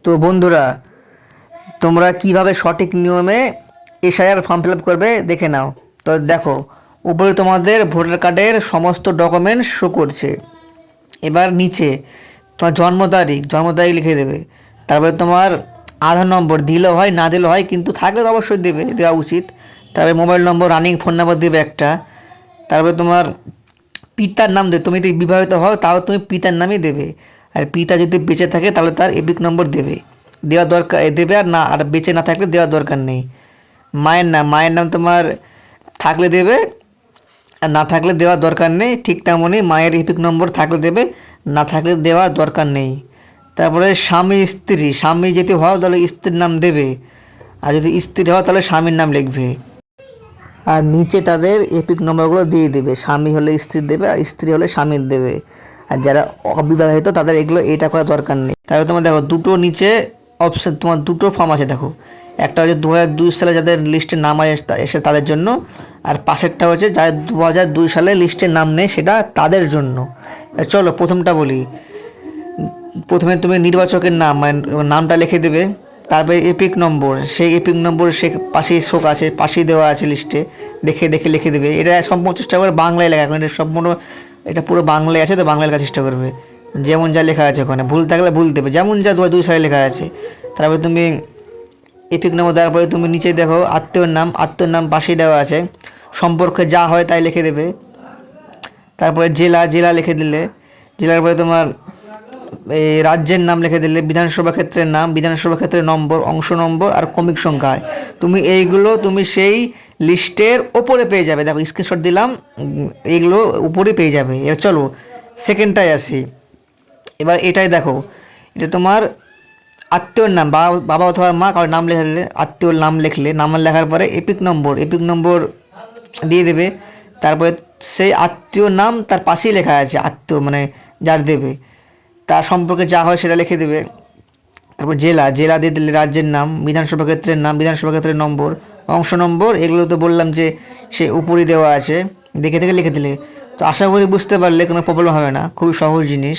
তো বন্ধুরা, তোমরা কিভাবে সঠিক নিয়মে এসআইআর ফর্ম ফিল আপ করবে দেখে নাও। তো দেখো, উপরে তোমাদের ভোটার কার্ডের সমস্ত ডকুমেন্টস শো করছে। এবার নিচে তোমার জন্ম তারিখ লিখে দেবে। তারপরে তোমার আধার নম্বর দিলেও হয়, না দিলেও হয়, কিন্তু থাকলে তো অবশ্যই দেওয়া উচিত। তারপরে মোবাইল নম্বর, রানিং ফোন নাম্বার দেবে একটা। তারপরে তোমার পিতার নাম দেবে। তুমি যদি বিবাহিত হও তাও তুমি পিতার নামই দেবে। আর পিতা যদি বেঁচে থাকে তাহলে তার এপিক নম্বর দেওয়ার দরকার দেবে। আর বেঁচে না থাকলে দেওয়ার দরকার নেই। মায়ের নাম তোমার থাকলে দেবে, আর না থাকলে দেওয়ার দরকার নেই। ঠিক তেমনই মায়ের এপিক নম্বর থাকলে দেবে, না থাকলে দেওয়ার দরকার নেই। তারপরে স্বামী যদি হও তাহলে স্ত্রীর নাম দেবে, আর যদি স্ত্রী হও তাহলে স্বামীর নাম লিখবে। আর নিচে তাদের এপিক নম্বরগুলো দিয়ে দেবে। স্বামী হলে স্ত্রীর দেবে, আর স্ত্রী হলে স্বামীর দেবে। আর যারা অবিবাহিত তাদের এটা করার দরকার নেই। তাহলে তোমার দেখো দুটো নিচে অপশান, তোমার দুটো ফর্ম আছে দেখো। একটা হচ্ছে 2002 সালে যাদের লিস্টে নাম এসে তাদের জন্য, আর পাশেরটা হচ্ছে যাদের 2002 সালে লিস্টে নাম নেই সেটা তাদের জন্য। চলো প্রথমটা বলি। প্রথমে তুমি নির্বাচকের নাম, নামটা লিখে দেবে। তারপরে এপিক নম্বর, সেই এপিক নম্বর সে পাশেই শোক আছে, পাশেই দেওয়া আছে লিস্টে, দেখে লিখে দেবে। এটা সম্পূর্ণ চেষ্টা করে বাংলায় লেখা, কারণ এটা সম্পূর্ণ এটা পুরো বাংলায় আছে, তো বাংলায় লেখার চেষ্টা করবে। যেমন যা লেখা আছে ওখানে ভুল থাকলে ভুল দেবে, যেমন যা 2002 সালে লেখা আছে। তারপরে তুমি এপিক নম্বর দেওয়ার পরে তুমি নিচে দেখো আত্মীয়র নাম পাশেই দেওয়া আছে। সম্পর্কে যা হয় তাই লিখে দেবে। তারপরে জেলা লিখে দিলে। জেলার পরে তোমার এই রাজ্যের নাম লিখে দিলে। বিধানসভা ক্ষেত্রের নাম, বিধানসভা ক্ষেত্রের নম্বর, অংশ নম্বর আর ক্রমিক সংখ্যা। তুমি এইগুলো সেই লিস্টের ওপরে পেয়ে যাবে। দেখো স্ক্রিনশট দিলাম, এইগুলো উপরে পেয়ে যাবে। এবার চলো সেকেন্ডটায় আসি। এবার এটাই দেখো, এটা তোমার আত্মীয়র নাম, বাবা অথবা মা কারোর নাম লেখা দিলে, আত্মীয়র নাম লিখলে, নাম লেখার পরে এপিক নম্বর দিয়ে দেবে। তারপরে সেই আত্মীয় নাম তার পাশেই লেখা আছে, আত্মীয় মানে যার দেবে তার সম্পর্কে যা হয় সেটা লিখে দেবে। তারপর জেলা দিয়ে দিলে, রাজ্যের নাম, বিধানসভা ক্ষেত্রের নাম, বিধানসভা ক্ষেত্রের নম্বর, অংশ নম্বর। এগুলো তো বললাম যে সে উপরই দেওয়া আছে, দেখে লিখে দিলে। তো আশা করি বুঝতে পারলে কোনো প্রবলেম হবে না, খুবই সহজ জিনিস।